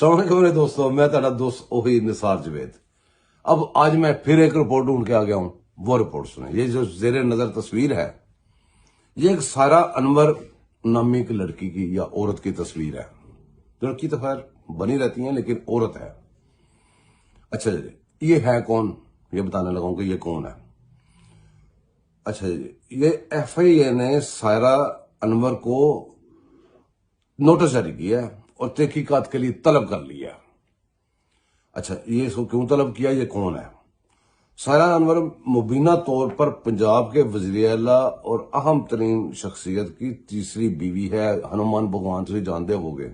السلام علیکم میرے دوستوں، میں تہاڈا دوست اوہی نثار جوید۔ اب آج میں پھر ایک رپورٹ ڈھونڈ کے آ گیا ہوں، وہ رپورٹ سنیں۔ یہ جو زیر نظر تصویر ہے، یہ ایک سارا انور نامی ایک لڑکی کی یا عورت کی تصویر ہے۔ لڑکی تو خیر بنی رہتی ہیں لیکن عورت ہے۔ اچھا جی، یہ ہے کون؟ یہ بتانے لگا ہوں کہ یہ کون ہے۔ اچھا جی، یہ ایف آئی اے نے سائرہ انور کو نوٹس جاری کیا ہے اور تحقیقات کے لیے طلب کر لیا۔ اچھا، یہ اس کو کیوں طلب کیا؟ یہ کون ہے؟ سائرہ انور مبینہ طور پر پنجاب کے وزیر اعلیٰ اور اہم ترین شخصیت کی تیسری بیوی ہے۔ ہنومان بھگوان سے جانتے ہوگے،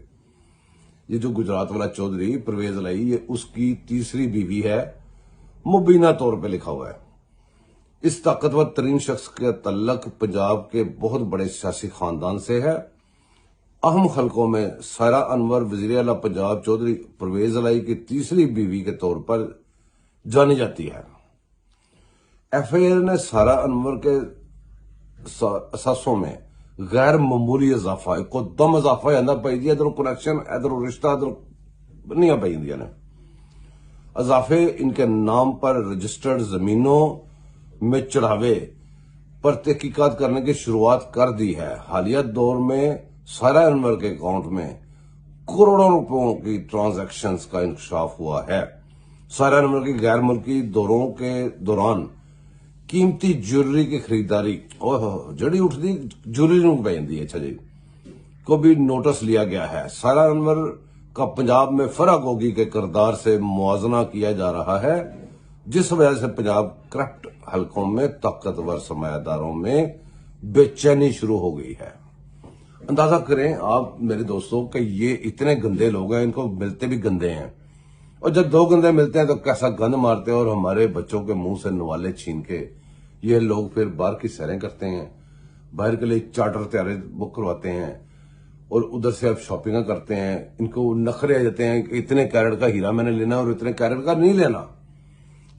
یہ جو گجرات والا چودھری پرویز الہی، یہ اس کی تیسری بیوی ہے، مبینہ طور پہ لکھا ہوا ہے۔ اس طاقتور ترین شخص کا تعلق پنجاب کے بہت بڑے سیاسی خاندان سے ہے۔ اہم خلقوں میں سائرہ انور وزیر اعلیٰ پنجاب چودھری پرویز الہی کی تیسری بیوی کے طور پر جانی جاتی ہے۔ ایف آئی اے نے سائرہ انور کے اثاثوں میں غیر معمولی اضافہ، ایک دم اضافہ ہے، پائی دیا ادھر کنیکشن، ادھر رشتہ، ادھر نہیں پائی دیا نے اضافے ان کے نام پر رجسٹرڈ زمینوں میں چڑھاوے پر تحقیقات کرنے کی شروعات کر دی ہے۔ حالیہ دور میں سائرہ انور کے اکاؤنٹ میں کروڑوں روپوں کی ٹرانزیکشنز کا انکشاف ہوا ہے۔ سائرہ انور کی غیر ملکی دوروں کے دوران قیمتی جیولری کی خریداری، جڑی اٹھتی جیولری نوں پہ جاندی ہے، اچھا جی، کو بھی نوٹس لیا گیا ہے۔ سائرہ انور کا پنجاب میں فرق ہوگی کے کردار سے موازنہ کیا جا رہا ہے، جس وجہ سے پنجاب کرپٹ حلقوں میں طاقتور سرمایہ داروں میں بے چینی شروع ہو گئی ہے۔ اندازہ کریں آپ میرے دوستوں کہ یہ اتنے گندے لوگ ہیں، ان کو ملتے بھی گندے ہیں، اور جب دو گندے ملتے ہیں تو کیسا گند مارتے ہیں، اور ہمارے بچوں کے منہ سے نوالے چھین کے یہ لوگ پھر باہر کی سیریں کرتے ہیں، باہر کے لیے چارٹر طیارے بک کرواتے ہیں، اور ادھر سے اب شاپنگ کرتے ہیں۔ ان کو نخرے آ جاتے ہیں کہ اتنے کیرٹ کا ہیرا میں نے لینا اور اتنے کیرٹ کا نہیں لینا۔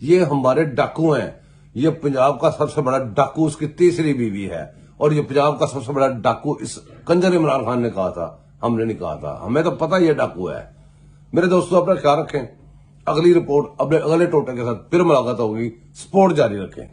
یہ ہمارے ڈاکو ہیں۔ یہ پنجاب کا سب سے بڑا ڈاکو اس کی تیسری بیوی ہے، اور یہ پنجاب کا سب سے بڑا ڈاکو اس کنجر عمران خان نے کہا تھا، ہم نے نہیں کہا تھا، ہمیں تو پتہ یہ ڈاکو ہے۔ میرے دوستوں، اپنا خیال رکھیں۔ اگلی رپورٹ اگلے ٹوٹے کے ساتھ پھر ملاقات ہوگی۔ سپورٹ جاری رکھیں۔